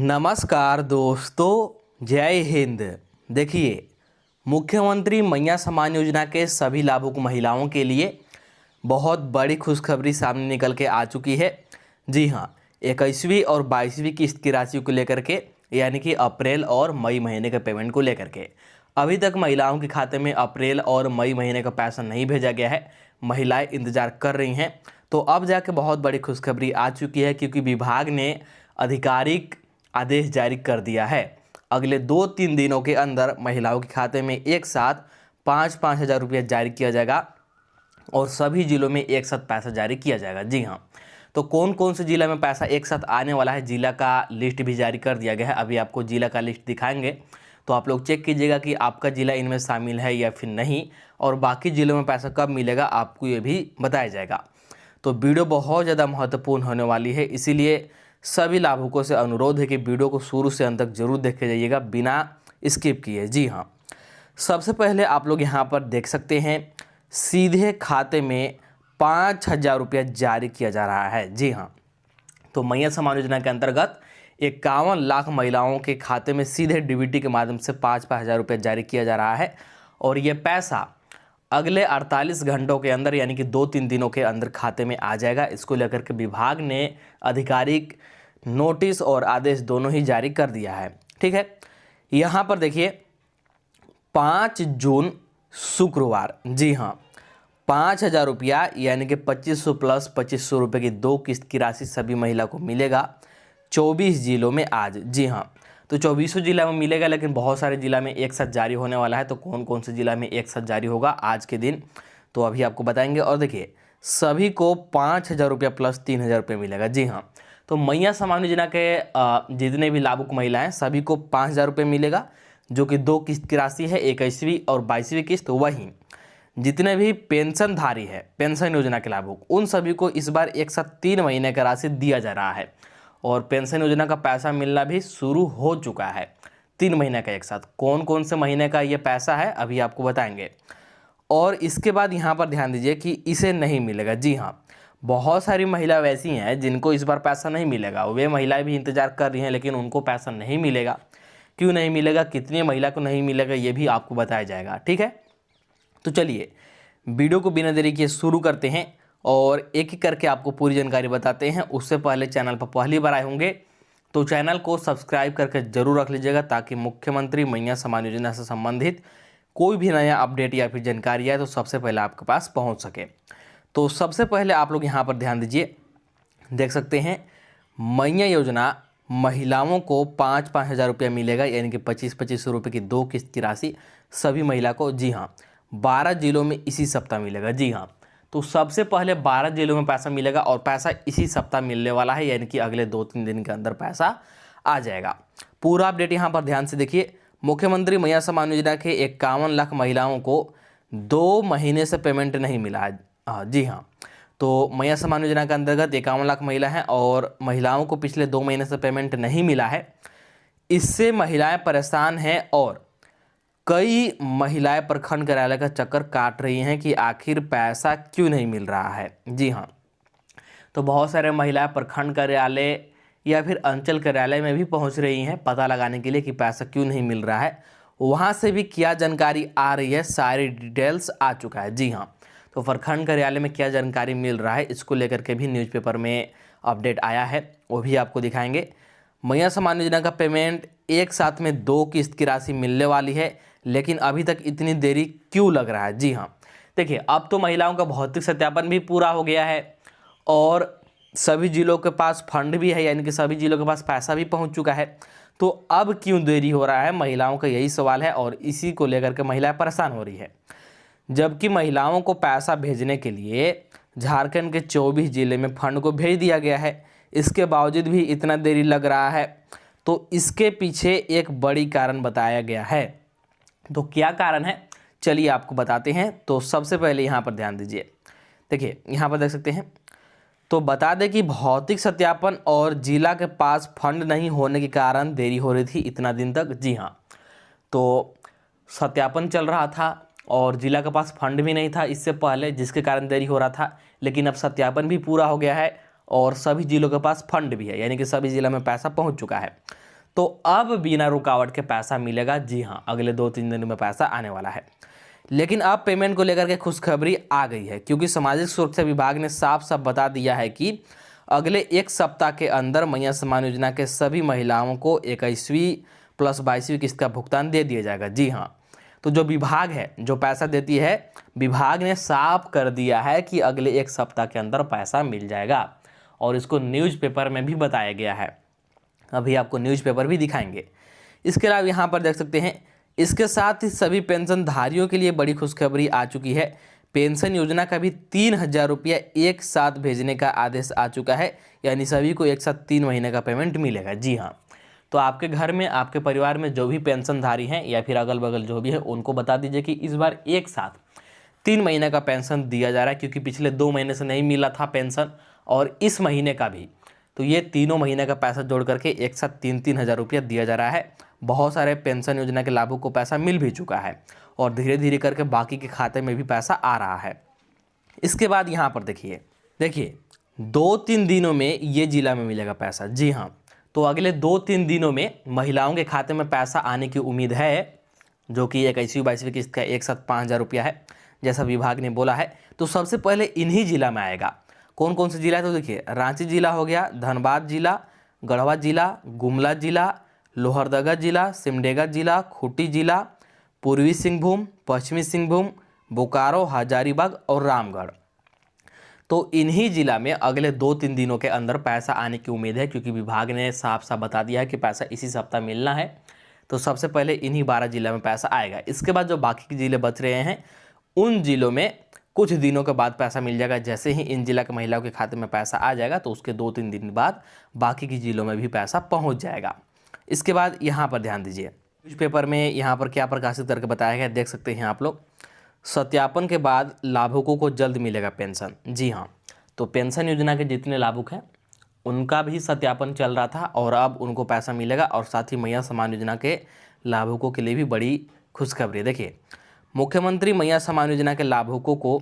नमस्कार दोस्तों, जय हिंद। देखिए, मुख्यमंत्री मैया सम्मान योजना के सभी लाभुक महिलाओं के लिए बहुत बड़ी खुशखबरी सामने निकल के आ चुकी है। जी हाँ, 21वीं और 22वीं किस्त की राशि को लेकर के, यानी कि अप्रैल और मई महीने के पेमेंट को लेकर के अभी तक महिलाओं के खाते में अप्रैल और मई महीने का पैसा नहीं भेजा गया है। महिलाएं इंतजार कर रही हैं। तो अब जाके बहुत बड़ी खुशखबरी आ चुकी है, क्योंकि विभाग ने आधिकारिक आदेश जारी कर दिया है। अगले 2-3 दिनों के अंदर महिलाओं के खाते में एक साथ 5-5 हज़ार रुपया जारी किया जाएगा और सभी जिलों में एक साथ पैसा जारी किया जाएगा। जी हाँ, तो कौन कौन से जिला में पैसा एक साथ आने वाला है, जिला का लिस्ट भी जारी कर दिया गया है। अभी आपको जिला का लिस्ट दिखाएंगे, तो आप लोग चेक कीजिएगा कि आपका जिला इनमें शामिल है या फिर नहीं, और बाकी जिलों में पैसा कब मिलेगा आपको ये भी बताया जाएगा। तो वीडियो बहुत ज़्यादा महत्वपूर्ण होने वाली है, इसीलिए सभी लाभुकों से अनुरोध है कि वीडियो को शुरू से अंत तक जरूर देखे जाइएगा, बिना स्किप किए। जी हाँ, सबसे पहले आप लोग यहाँ पर देख सकते हैं, सीधे खाते में 5,000 रुपया जारी किया जा रहा है। जी हाँ, तो मैया सम्मान योजना के अंतर्गत 51 लाख महिलाओं के खाते में सीधे डीबीटी के माध्यम से 5-5 हज़ार रुपया जारी किया जा रहा है, और ये पैसा अगले 48 घंटों के अंदर, यानी कि 2-3 दिनों के अंदर खाते में आ जाएगा। इसको लेकर के विभाग ने आधिकारिक नोटिस और आदेश दोनों ही जारी कर दिया है। ठीक है, यहाँ पर देखिए 5 जून शुक्रवार, जी हाँ, 5,000 रुपया यानी कि 2500 प्लस 2500 रुपये की 2 किस्त की राशि सभी महिला को मिलेगा 24 जिलों में आज। जी हाँ, तो 24 जिला में मिलेगा, लेकिन बहुत सारे जिला में एक साथ जारी होने वाला है। तो कौन कौन से जिला में एक साथ जारी होगा आज के दिन, तो अभी आपको बताएंगे। और देखिए, सभी को 5,000 रुपया प्लस 3,000 रुपये मिलेगा। जी हाँ, तो मैया सम्मान योजना के जितने भी लाभुक महिलाएं सभी को 5,000 रुपये मिलेगा, जो कि 2 किस्त की राशि है, 21वीं और 22वीं किस्त। वहीं जितने भी पेंशनधारी है, पेंशन योजना के लाभुक, उन सभी को इस बार एक साथ 3 महीने का राशि दिया जा रहा है, और पेंशन योजना का पैसा मिलना भी शुरू हो चुका है 3 महीने का एक साथ। कौन कौन से महीने का ये पैसा है अभी आपको बताएंगे। और इसके बाद यहाँ पर ध्यान दीजिए कि इसे नहीं मिलेगा। जी हाँ, बहुत सारी महिला वैसी हैं जिनको इस बार पैसा नहीं मिलेगा। वे महिलाएं भी इंतजार कर रही हैं, लेकिन उनको पैसा नहीं मिलेगा। क्यों नहीं मिलेगा, कितनी महिला को नहीं मिलेगा, ये भी आपको बताया जाएगा। ठीक है, तो चलिए वीडियो को बिना देरी किए शुरू करते हैं और एक एक करके आपको पूरी जानकारी बताते हैं। उससे पहले चैनल पर पहली बार आए होंगे तो चैनल को सब्सक्राइब करके जरूर रख लीजिएगा, ताकि मुख्यमंत्री मैया सम्मान योजना से संबंधित कोई भी नया अपडेट या फिर जानकारी आए तो सबसे पहले आपके पास पहुंच सके। तो सबसे पहले आप लोग यहाँ पर ध्यान दीजिए, देख सकते हैं मैया योजना महिलाओं को 5-5 हज़ार रुपया मिलेगा, यानी कि 25-25 रुपये की 2 किस्त की राशि सभी महिला को। जी हाँ, 12 जिलों में इसी सप्ताह मिलेगा। जी हाँ, तो सबसे पहले 12 जिलों में पैसा मिलेगा, और पैसा इसी सप्ताह मिलने वाला है, यानी कि अगले 2-3 दिन के अंदर पैसा आ जाएगा। पूरा अपडेट यहाँ पर ध्यान से देखिए। मुख्यमंत्री मैया सम्मान योजना के 51 लाख महिलाओं को 2 महीने से पेमेंट नहीं मिला है। जी हाँ, तो मैया सम्मान योजना के अंतर्गत 51 लाख महिला हैं, और महिलाओं को पिछले 2 महीने से पेमेंट नहीं मिला है। इससे महिलाएं परेशान हैं, और कई महिलाएं प्रखंड कार्यालय का चक्कर काट रही हैं कि आखिर पैसा क्यों नहीं मिल रहा है। जी हाँ, तो बहुत सारे महिलाएं प्रखंड कार्यालय या फिर अंचल कार्यालय में भी पहुंच रही हैं पता लगाने के लिए कि पैसा क्यों नहीं मिल रहा है। वहां से भी क्या जानकारी आ रही है, सारी डिटेल्स आ चुका है। जी हाँ, तो प्रखंड कार्यालय में क्या जानकारी मिल रहा है, इसको लेकर के भी न्यूज़पेपर में अपडेट आया है, वो भी आपको दिखाएंगे। मैया सम्मान योजना का पेमेंट एक साथ में 2 किस्त की राशि मिलने वाली है, लेकिन अभी तक इतनी देरी क्यों लग रहा है। जी हाँ, देखिए, अब तो महिलाओं का भौतिक सत्यापन भी पूरा हो गया है, और सभी जिलों के पास फंड भी है, यानी कि सभी जिलों के पास पैसा भी पहुंच चुका है। तो अब क्यों देरी हो रहा है, महिलाओं का यही सवाल है, और इसी को लेकर के महिलाएं परेशान हो रही है। जबकि महिलाओं को पैसा भेजने के लिए झारखंड के 24 जिले में फंड को भेज दिया गया है, इसके बावजूद भी इतना देरी लग रहा है। तो इसके पीछे एक बड़ी कारण बताया गया है। तो क्या कारण है, चलिए आपको बताते हैं। तो सबसे पहले यहाँ पर ध्यान दीजिए, देखिए यहाँ पर देख सकते हैं। तो बता दें कि भौतिक सत्यापन और जिला के पास फंड नहीं होने के कारण देरी हो रही थी इतना दिन तक। जी हाँ, तो सत्यापन चल रहा था और जिला के पास फंड भी नहीं था इससे पहले, जिसके कारण देरी हो रहा था। लेकिन अब सत्यापन भी पूरा हो गया है और सभी जिलों के पास फंड भी है, यानी कि सभी जिलों में पैसा पहुंच चुका है। तो अब बिना रुकावट के पैसा मिलेगा। जी हाँ, अगले 2-3 दिनों में पैसा आने वाला है। लेकिन अब पेमेंट को लेकर के खुशखबरी आ गई है, क्योंकि सामाजिक सुरक्षा विभाग ने साफ साफ बता दिया है कि अगले 1 सप्ताह के अंदर मैया सम्मान योजना के सभी महिलाओं को 21वीं प्लस 22वीं किस्त का भुगतान दे दिया जाएगा। जी हाँ, तो जो विभाग है, जो पैसा देती है, विभाग ने साफ कर दिया है कि अगले 1 सप्ताह के अंदर पैसा मिल जाएगा, और इसको न्यूज़पेपर में भी बताया गया है। अभी आपको न्यूज़पेपर भी दिखाएंगे। इसके अलावा यहाँ पर देख सकते हैं, इसके साथ ही सभी पेंशनधारियों के लिए बड़ी खुशखबरी आ चुकी है। पेंशन योजना का भी 3,000 रुपया एक साथ भेजने का आदेश आ चुका है, यानी सभी को एक साथ 3 महीने का पेमेंट मिलेगा। जी हाँ, तो आपके घर में, आपके परिवार में जो भी पेंशनधारी हैं या फिर अगल बगल जो भी है, उनको बता दीजिए कि इस बार एक साथ 3 महीने का पेंशन दिया जा रहा है, क्योंकि पिछले 2 महीने से नहीं मिला था पेंशन, और इस महीने का भी। तो ये तीनों महीने का पैसा जोड़ करके एक साथ 3-3 हज़ार रुपया दिया जा रहा है। बहुत सारे पेंशन योजना के लाभुक को पैसा मिल भी चुका है, और धीरे धीरे करके बाकी के खाते में भी पैसा आ रहा है। इसके बाद यहाँ पर देखिए 2-3 दिनों में ये जिला में मिलेगा पैसा। जी हाँ, तो अगले 2-3 दिनों में महिलाओं के खाते में पैसा आने की उम्मीद है, जो कि 21वीं-22वीं किस्त का एक साथ 5,000 रुपया है, जैसा विभाग ने बोला है। तो सबसे पहले इन्हीं जिला में आएगा। कौन कौन से जिला है? तो देखिए, रांची जिला हो गया, धनबाद जिला, गढ़वा जिला, गुमला जिला, लोहरदगा जिला, सिमडेगा जिला, खूंटी जिला, पूर्वी सिंहभूम, पश्चिमी सिंहभूम, बोकारो, हजारीबाग और रामगढ़। तो इन्हीं जिला में अगले 2-3 दिनों के अंदर पैसा आने की उम्मीद है, क्योंकि विभाग ने साफ साफ बता दिया है कि पैसा इसी सप्ताह मिलना है। तो सबसे पहले इन्हीं 12 जिला में पैसा आएगा। इसके बाद जो बाकी के जिले बच रहे हैं, उन जिलों में कुछ दिनों के बाद पैसा मिल जाएगा। जैसे ही इन जिला के महिलाओं के खाते में पैसा आ जाएगा, तो उसके 2-3 दिन बाद बाकी के जिलों में भी पैसा पहुंच जाएगा। इसके बाद यहाँ पर ध्यान दीजिए, न्यूज़पेपर में यहाँ पर क्या प्रकाशित करके बताया गया, देख सकते हैं आप लोग। सत्यापन के बाद लाभुकों को जल्द मिलेगा पेंशन। जी हाँ, तो पेंशन योजना के जितने लाभुक हैं, उनका भी सत्यापन चल रहा था, और अब उनको पैसा मिलेगा। और साथ ही मैया सम्मान योजना के लाभुकों के लिए भी बड़ी खुशखबरी। देखिए, मुख्यमंत्री मैया सम्मान योजना के लाभुकों को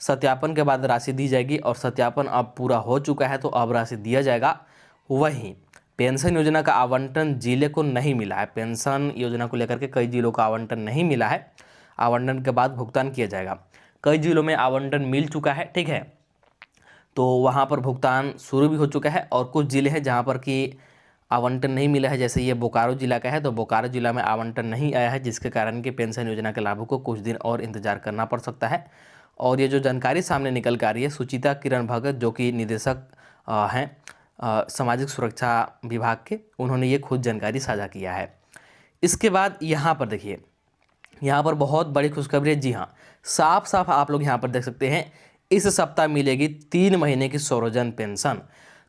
सत्यापन के बाद राशि दी जाएगी, और सत्यापन अब पूरा हो चुका है, तो अब राशि दिया जाएगा। वहीं पेंशन योजना का आवंटन जिले को नहीं मिला है। पेंशन योजना को लेकर के कई जिलों का आवंटन नहीं मिला है, आवंटन के बाद भुगतान किया जाएगा। कई जिलों में आवंटन मिल चुका है, ठीक है, तो वहाँ पर भुगतान शुरू भी हो चुका है। और कुछ जिले हैं जहाँ पर कि आवंटन नहीं मिला है, जैसे ये बोकारो जिला का है, तो बोकारो जिला में आवंटन नहीं आया है, जिसके कारण कि पेंशन योजना के लाभों को कुछ दिन और इंतजार करना पड़ सकता है। और ये जो जानकारी सामने निकल कर आ रही है, सुचिता किरण भगत, जो कि निदेशक हैं सामाजिक सुरक्षा विभाग के, उन्होंने ये खुद जानकारी साझा किया है। इसके बाद यहाँ पर देखिए, यहाँ पर बहुत बड़ी खुशखबरी है। जी हाँ, साफ साफ आप लोग यहाँ पर देख सकते हैं, इस सप्ताह मिलेगी 3 महीने की स्वरोजन पेंशन।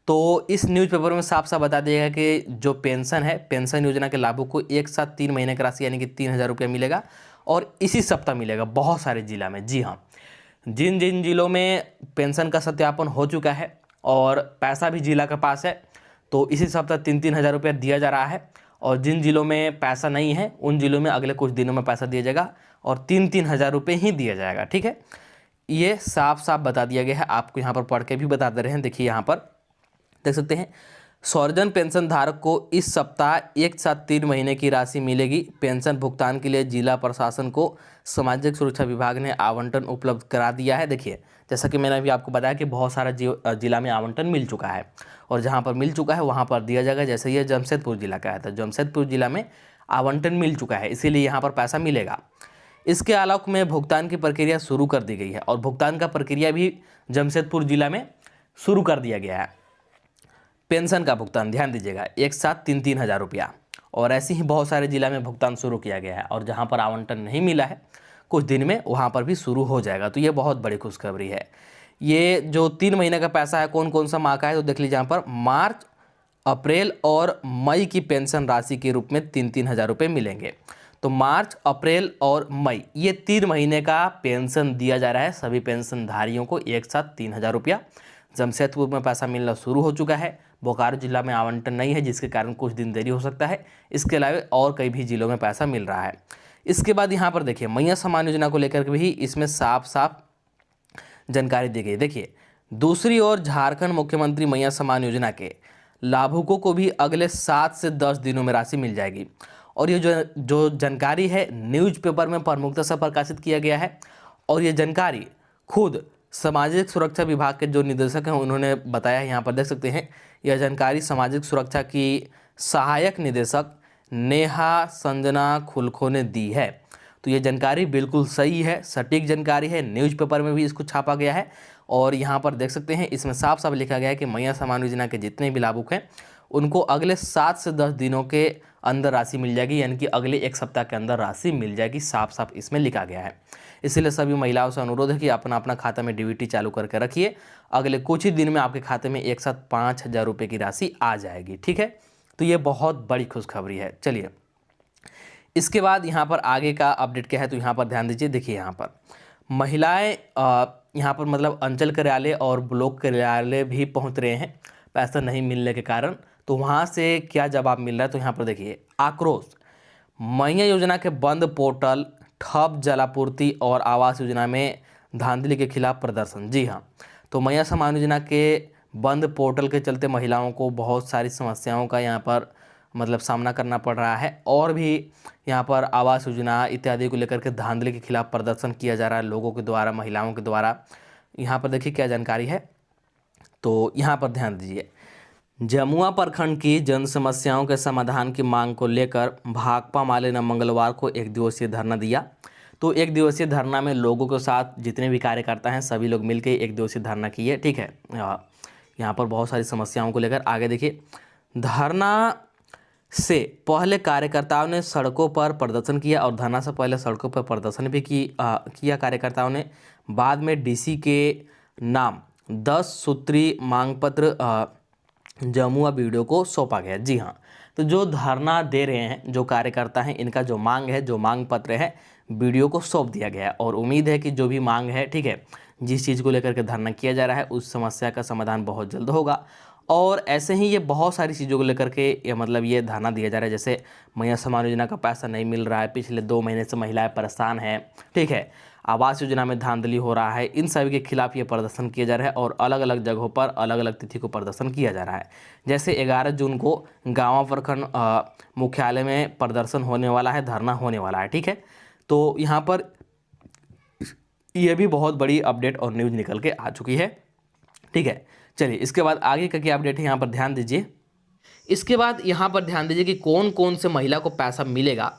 तो इस न्यूज़पेपर में साफ साफ बता दिया गया कि जो पेंशन है, पेंशन योजना के लाभों को एक साथ 3 महीने की राशि यानी कि 3,000 रुपया मिलेगा, और इसी सप्ताह मिलेगा बहुत सारे जिला में। जी हाँ, जिन जिन जिलों में पेंशन का सत्यापन हो चुका है और पैसा भी जिला के पास है, तो इसी सप्ताह 3-3 हज़ार रुपया दिया जा रहा है। और जिन जिलों में पैसा नहीं है, उन जिलों में अगले कुछ दिनों में पैसा दिया जाएगा, और 3-3 हज़ार रुपये ही दिया जाएगा। ठीक है, ये साफ साफ बता दिया गया है। आपको यहाँ पर पढ़ के भी बता दे रहे हैं। देखिए, यहाँ पर देख सकते हैं, स्वरोजन पेंशन धारक को इस सप्ताह एक साथ 3 महीने की राशि मिलेगी। पेंशन भुगतान के लिए जिला प्रशासन को सामाजिक सुरक्षा विभाग ने आवंटन उपलब्ध करा दिया है। देखिए, जैसा कि मैंने अभी आपको बताया कि बहुत सारा जिला में आवंटन मिल चुका है, और जहां पर मिल चुका है वहां पर दिया जाएगा। जैसे ये जमशेदपुर जिला का है, तो जमशेदपुर जिला में आवंटन मिल चुका है, इसीलिए यहाँ पर पैसा मिलेगा। इसके अलावा में भुगतान की प्रक्रिया शुरू कर दी गई है, और भुगतान का प्रक्रिया भी जमशेदपुर जिला में शुरू कर दिया गया है। पेंशन का भुगतान ध्यान दीजिएगा, एक साथ 3-3 हज़ार रुपया, और ऐसे ही बहुत सारे जिला में भुगतान शुरू किया गया है। और जहां पर आवंटन नहीं मिला है कुछ दिन में, वहां पर भी शुरू हो जाएगा। तो ये बहुत बड़ी खुशखबरी है। ये जो 3 महीने का पैसा है, कौन कौन सा माह का है, तो देख लीजिए यहाँ पर मार्च, अप्रैल और मई की पेंशन राशि के रूप में 3-3 हज़ार रुपये मिलेंगे। तो मार्च, अप्रैल और मई, ये 3 महीने का पेंशन दिया जा रहा है सभी पेंशनधारियों को, एक साथ 3 हज़ार रुपया। जमशेदपुर में पैसा मिलना शुरू हो चुका है, बोकारो जिला में आवंटन नहीं है, जिसके कारण कुछ दिन देरी हो सकता है। इसके अलावा और कई भी जिलों में पैसा मिल रहा है। इसके बाद यहाँ पर देखिए, मैया सम्मान योजना को लेकर के भी इसमें साफ साफ जानकारी दी गई। देखिए, दूसरी ओर झारखंड मुख्यमंत्री मैया सम्मान योजना के लाभुकों को भी अगले 7 से 10 दिनों में राशि मिल जाएगी। और ये जो जानकारी है न्यूज़पेपर में प्रमुखता से प्रकाशित किया गया है। और ये जानकारी खुद सामाजिक सुरक्षा विभाग के जो निदेशक हैं उन्होंने बताया है। यहाँ पर देख सकते हैं, यह जानकारी सामाजिक सुरक्षा की सहायक निदेशक नेहा संजना खुलखो ने दी है। तो ये जानकारी बिल्कुल सही है, सटीक जानकारी है, न्यूज़पेपर में भी इसको छापा गया है। और यहाँ पर देख सकते हैं, इसमें साफ साफ लिखा गया है कि मैया सम्मान योजना के जितने भी लाभुक हैं उनको अगले 7 से 10 दिनों के अंदर राशि मिल जाएगी, यानी कि अगले 1 सप्ताह के अंदर राशि मिल जाएगी, साफ साफ इसमें लिखा गया है। इसलिए सभी महिलाओं से अनुरोध है कि अपना अपना खाता में डीबीटी चालू करके रखिए। अगले कुछ ही दिन में आपके खाते में एक साथ 5,000 रुपये की राशि आ जाएगी। ठीक है, तो ये बहुत बड़ी खुशखबरी है। चलिए, इसके बाद यहाँ पर आगे का अपडेट क्या है, तो यहाँ पर ध्यान दीजिए। देखिए, यहाँ पर महिलाएं यहाँ पर मतलब अंचल कार्यालय और ब्लॉक कार्यालय भी पहुँच रहे हैं पैसा नहीं मिलने के कारण। तो वहाँ से क्या जवाब मिल रहा है, तो यहाँ पर देखिए, आक्रोश, मैया योजना के बंद पोर्टल, ठप जलापूर्ति और आवास योजना में धांधली के खिलाफ प्रदर्शन। जी हाँ, तो मैया सम्मान योजना के बंद पोर्टल के चलते महिलाओं को बहुत सारी समस्याओं का यहाँ पर मतलब सामना करना पड़ रहा है। और भी यहाँ पर आवास योजना इत्यादि को लेकर के धांधली के खिलाफ प्रदर्शन किया जा रहा है लोगों के द्वारा, महिलाओं के द्वारा। यहाँ पर देखिए क्या जानकारी है, तो यहाँ पर ध्यान दीजिए। जमुआ प्रखंड की जन समस्याओं के समाधान की मांग को लेकर भाकपा माले ने मंगलवार को 1 दिवसीय धरना दिया। तो 1 दिवसीय धरना में लोगों के साथ जितने भी कार्यकर्ता हैं सभी लोग मिलकर 1 दिवसीय धरना किए। ठीक है, यहाँ पर बहुत सारी समस्याओं को लेकर। आगे देखिए, धरना से पहले कार्यकर्ताओं ने सड़कों पर प्रदर्शन किया और धरना से पहले सड़कों पर प्रदर्शन भी किया कार्यकर्ताओं ने। बाद में डीसी के नाम 10 सूत्री मांग पत्र जमुआ वीडियो को सौंपा गया। जी हाँ, तो जो धरना दे रहे हैं जो कार्यकर्ता हैं, इनका जो मांग है, जो मांग पत्र है, वीडियो को सौंप दिया गया है। और उम्मीद है कि जो भी मांग है, ठीक है, जिस चीज़ को लेकर के धरना किया जा रहा है उस समस्या का समाधान बहुत जल्द होगा। और ऐसे ही ये बहुत सारी चीज़ों को लेकर के ये धरना दिया जा रहा है। जैसे मैया सम्मान योजना का पैसा नहीं मिल रहा है, पिछले 2 महीने से महिलाएं परेशान हैं। ठीक है, आवास योजना में धांधली हो रहा है, इन सभी के खिलाफ ये प्रदर्शन किया जा रहा है। और अलग अलग जगहों पर अलग अलग तिथि को प्रदर्शन किया जा रहा है। जैसे 11 जून को गाँव प्रखंड मुख्यालय में प्रदर्शन होने वाला है, धरना होने वाला है। ठीक है, तो यहाँ पर ये भी बहुत बड़ी अपडेट और न्यूज़ निकल के आ चुकी है। ठीक है, चलिए इसके बाद आगे का क्या अपडेट है यहाँ पर ध्यान दीजिए। इसके बाद यहाँ पर ध्यान दीजिए कि कौन कौन से महिला को पैसा मिलेगा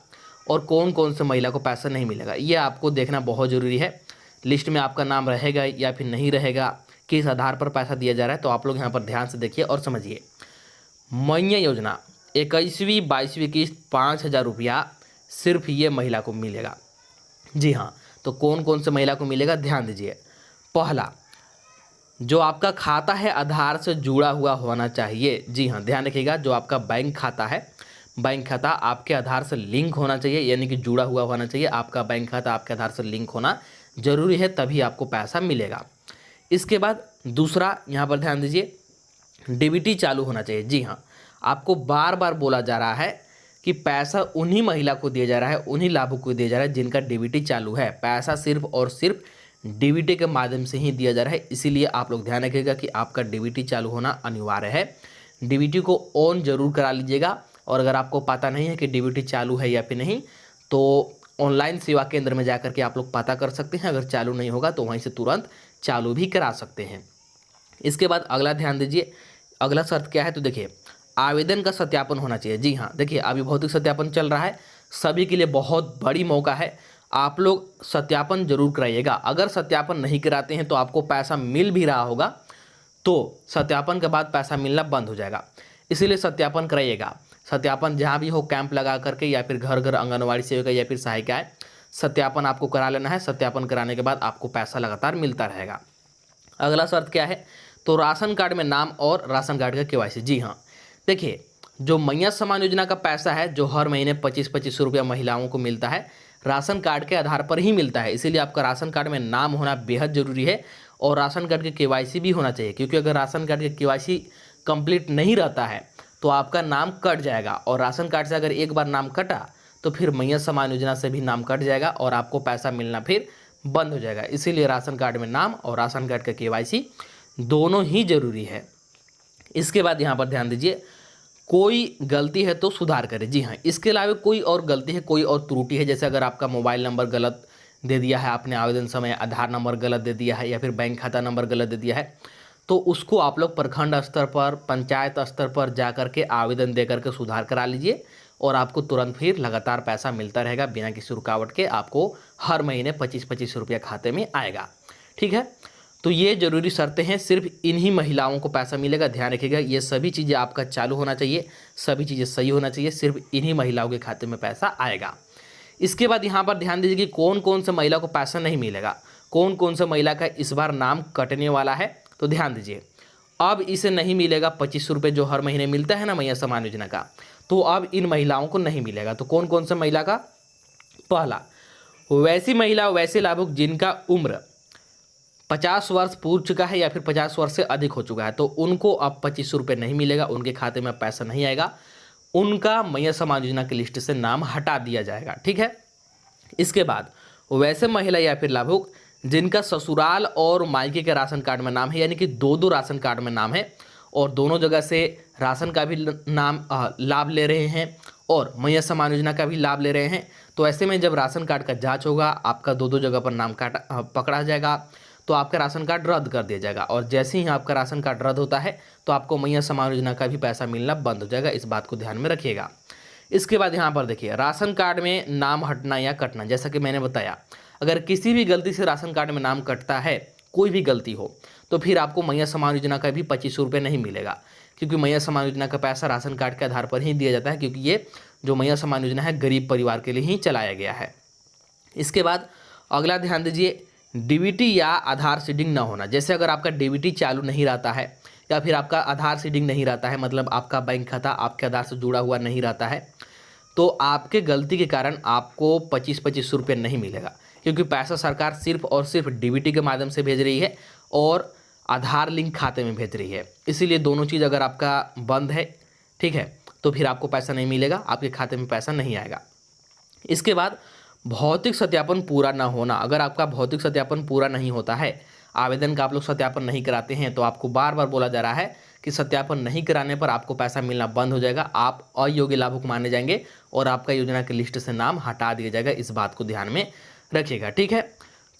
और कौन कौन से महिला को पैसा नहीं मिलेगा, ये आपको देखना बहुत ज़रूरी है। लिस्ट में आपका नाम रहेगा या फिर नहीं रहेगा, किस आधार पर पैसा दिया जा रहा है, तो आप लोग यहाँ पर ध्यान से देखिए और समझिए। मैया योजना 21वीं 22वीं किस्त 5,000 रुपया सिर्फ ये महिला को मिलेगा। जी हाँ, तो कौन कौन से महिला को मिलेगा ध्यान दीजिए। पहला, जो आपका खाता है आधार से जुड़ा हुआ होना चाहिए। जी हाँ, ध्यान रखिएगा, जो आपका बैंक खाता है, बैंक खाता आपके आधार से लिंक होना चाहिए, यानी कि जुड़ा हुआ होना चाहिए। आपका बैंक खाता आपके आधार से लिंक होना जरूरी है, तभी आपको पैसा मिलेगा। इसके बाद दूसरा, यहाँ पर ध्यान दीजिए, डीबीटी चालू होना चाहिए। जी हाँ, आपको बार बार बोला जा रहा है कि पैसा उन्हीं महिला को दिया जा रहा है, उन्हीं लाभुक को दिया जा रहा है जिनका डीबीटी चालू है। पैसा सिर्फ और सिर्फ डीबीटी के माध्यम से ही दिया जा रहा है। इसीलिए आप लोग ध्यान रखिएगा कि आपका डीबीटी चालू होना अनिवार्य है। डीबीटी को ऑन जरूर करा लीजिएगा। और अगर आपको पता नहीं है कि डीबीटी चालू है या फिर नहीं, तो ऑनलाइन सेवा केंद्र में जाकर के आप लोग पता कर सकते हैं। अगर चालू नहीं होगा तो वहीं से तुरंत चालू भी करा सकते हैं। इसके बाद अगला ध्यान दीजिए, अगला शर्त क्या है, तो देखिए, आवेदन का सत्यापन होना चाहिए। जी हाँ, देखिए, अभी भौतिक सत्यापन चल रहा है, सभी के लिए बहुत बड़ी मौका है। आप लोग सत्यापन जरूर कराइएगा। अगर सत्यापन नहीं कराते हैं तो आपको पैसा मिल भी रहा होगा तो सत्यापन के बाद पैसा मिलना बंद हो जाएगा। इसीलिए सत्यापन कराइएगा। सत्यापन जहाँ भी हो, कैंप लगा करके या फिर घर घर आंगनवाड़ी सेविका या फिर सहायिकाएं, सत्यापन आपको करा लेना है। सत्यापन कराने के बाद आपको पैसा लगातार मिलता रहेगा। अगला शर्त क्या है, तो राशन कार्ड में नाम और राशन कार्ड का केवाईसी। जी हाँ, देखिए, जो मैया सम्मान योजना का पैसा है, जो हर महीने 25-25 रुपया महिलाओं को मिलता है, राशन कार्ड के आधार पर ही मिलता है। इसीलिए आपका राशन कार्ड में नाम होना बेहद ज़रूरी है और राशन कार्ड के केवाईसी भी होना चाहिए। क्योंकि अगर राशन कार्ड के केवाईसी कंप्लीट नहीं रहता है तो आपका नाम कट जाएगा। और राशन कार्ड से अगर एक बार नाम कटा तो फिर मैया सम्मान योजना से भी नाम कट जाएगा और आपको पैसा मिलना फिर बंद हो जाएगा। इसीलिए राशन कार्ड में नाम और राशन कार्ड का केवाईसी दोनों ही जरूरी है। इसके बाद यहाँ पर ध्यान दीजिए, कोई गलती है तो सुधार करें। जी हाँ, इसके अलावा कोई और गलती है, कोई और त्रुटि है, जैसे अगर आपका मोबाइल नंबर गलत दे दिया है आपने आवेदन समय, आधार नंबर गलत दे दिया है, या फिर बैंक खाता नंबर गलत दे दिया है, तो उसको आप लोग प्रखंड स्तर पर, पंचायत स्तर पर जा करके आवेदन दे करके सुधार करा लीजिए, और आपको तुरंत फिर लगातार पैसा मिलता रहेगा बिना किसी रुकावट के। आपको हर महीने 25-25 रुपया खाते में आएगा। ठीक है, तो ये जरूरी शर्तें हैं, सिर्फ इन्हीं महिलाओं को पैसा मिलेगा। ध्यान रखिएगा, ये सभी चीज़ें आपका चालू होना चाहिए, सभी चीज़ें सही होना चाहिए, सिर्फ इन्हीं महिलाओं के खाते में पैसा आएगा। इसके बाद यहाँ पर ध्यान दीजिए कि कौन कौन से महिला को पैसा नहीं मिलेगा, कौन कौन से महिला का इस बार नाम कटने वाला है। तो ध्यान दीजिए, अब इसे नहीं मिलेगा 25 रुपये जो हर महीने मिलता है ना मैया सम्मान योजना का, तो अब इन महिलाओं को नहीं मिलेगा। तो कौन कौन सा महिला का? पहला, वैसी महिला, वैसे लाभुक जिनका उम्र 50 वर्ष पूर्व चुका है या फिर 50 वर्ष से अधिक हो चुका है, तो उनको अब 25 रुपये नहीं मिलेगा, उनके खाते में पैसा नहीं आएगा, उनका मैया सम्मान योजना की लिस्ट से नाम हटा दिया जाएगा। ठीक है, इसके बाद वैसे महिला या फिर लाभुक जिनका ससुराल और मायके के राशन कार्ड में नाम है, यानी कि दो राशन कार्ड में नाम है और दोनों जगह से राशन का भी नाम लाभ ले रहे हैं और मैया सम्मान योजना का भी लाभ ले रहे हैं, तो ऐसे में जब राशन कार्ड का जांच होगा, आपका दो जगह पर नाम पकड़ा जाएगा, तो आपका राशन कार्ड रद्द कर दिया जाएगा, और जैसे ही आपका राशन कार्ड रद्द होता है तो आपको मैया सम्मान योजना का भी पैसा मिलना बंद हो जाएगा। इस बात को ध्यान में रखिएगा। इसके बाद यहाँ पर देखिए, राशन कार्ड में नाम हटना या कटना, जैसा कि मैंने बताया, अगर किसी भी गलती से राशन कार्ड में नाम कटता है, कोई भी गलती हो, तो फिर आपको मैया सम्मान योजना का भी 25 रुपये नहीं मिलेगा, क्योंकि मैया सम्मान योजना का पैसा राशन कार्ड के आधार पर ही दिया जाता है, क्योंकि ये जो मैया सम्मान योजना है गरीब परिवार के लिए ही चलाया गया है। इसके बाद अगला ध्यान दीजिए, डीबीटी या आधार सीडिंग न होना। जैसे अगर आपका डीबीटी चालू नहीं रहता है या फिर आपका आधार सीडिंग नहीं रहता है, मतलब आपका बैंक खाता आपके आधार से जुड़ा हुआ नहीं रहता है, तो आपके गलती के कारण आपको 25-25 रुपये नहीं मिलेगा, क्योंकि पैसा सरकार सिर्फ और सिर्फ डीबीटी के माध्यम से भेज रही है और आधार लिंक खाते में भेज रही है। इसीलिए दोनों चीज़ अगर आपका बंद है, ठीक है, तो फिर आपको पैसा नहीं मिलेगा, आपके खाते में पैसा नहीं आएगा। इसके बाद भौतिक सत्यापन पूरा ना होना। अगर आपका भौतिक सत्यापन पूरा नहीं होता है, आवेदन का आप लोग सत्यापन नहीं कराते हैं, तो आपको बार बार बोला जा रहा है कि सत्यापन नहीं कराने पर आपको पैसा मिलना बंद हो जाएगा, आप अयोग्य लाभुक माने जाएंगे और आपका योजना की लिस्ट से नाम हटा दिया जाएगा। इस बात को ध्यान में रखिएगा। ठीक है,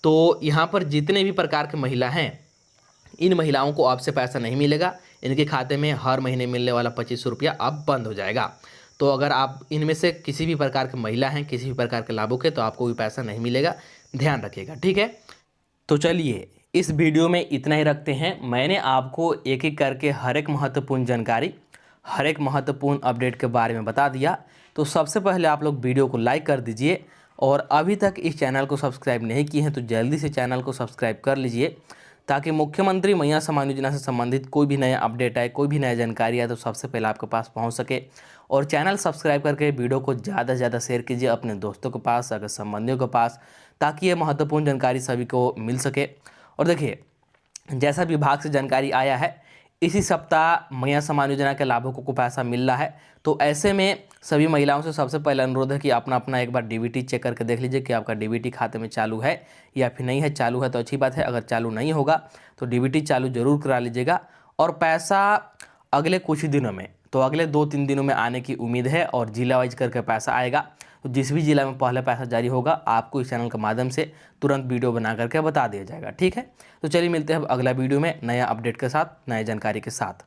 तो यहाँ पर जितने भी प्रकार की महिला हैं, इन महिलाओं को आपसे पैसा नहीं मिलेगा, इनके खाते में हर महीने मिलने वाला 25 रुपया अब बंद हो जाएगा। तो अगर आप इनमें से किसी भी प्रकार की महिला हैं, किसी भी प्रकार के लाभुक है, तो आपको भी पैसा नहीं मिलेगा, ध्यान रखिएगा। ठीक है, तो चलिए इस वीडियो में इतना ही रखते हैं। मैंने आपको एक एक करके हर एक महत्वपूर्ण जानकारी, हर एक महत्वपूर्ण अपडेट के बारे में बता दिया। तो सबसे पहले आप लोग वीडियो को लाइक कर दीजिए, और अभी तक इस चैनल को सब्सक्राइब नहीं किए हैं तो जल्दी से चैनल को सब्सक्राइब कर लीजिए, ताकि मुख्यमंत्री मैया सम्मान योजना से संबंधित कोई भी नया अपडेट आए, कोई भी नया जानकारी आए, तो सबसे पहले आपके पास पहुंच सके। और चैनल सब्सक्राइब करके वीडियो को ज़्यादा से ज़्यादा शेयर कीजिए अपने दोस्तों के पास, अगर संबंधियों के पास, ताकि ये महत्वपूर्ण जानकारी सभी को मिल सके। और देखिए, जैसा विभाग से जानकारी आया है, इसी सप्ताह मैया सम्मान योजना के लाभुकों को पैसा मिल रहा है, तो ऐसे में सभी महिलाओं से सबसे पहला अनुरोध है कि अपना एक बार डीबीटी चेक करके देख लीजिए कि आपका डीबीटी खाते में चालू है या फिर नहीं है। चालू है तो अच्छी बात है, अगर चालू नहीं होगा तो डीबीटी चालू जरूर करा लीजिएगा। और पैसा अगले कुछ ही दिनों में, तो अगले 2-3 दिनों में आने की उम्मीद है, और जिला वाइज करके पैसा आएगा। तो जिस भी जिला में पहले पैसा जारी होगा, आपको इस चैनल के माध्यम से तुरंत वीडियो बना करके बता दिया जाएगा। ठीक है, तो चलिए मिलते हैं अब अगला वीडियो में नया अपडेट के साथ, नए जानकारी के साथ।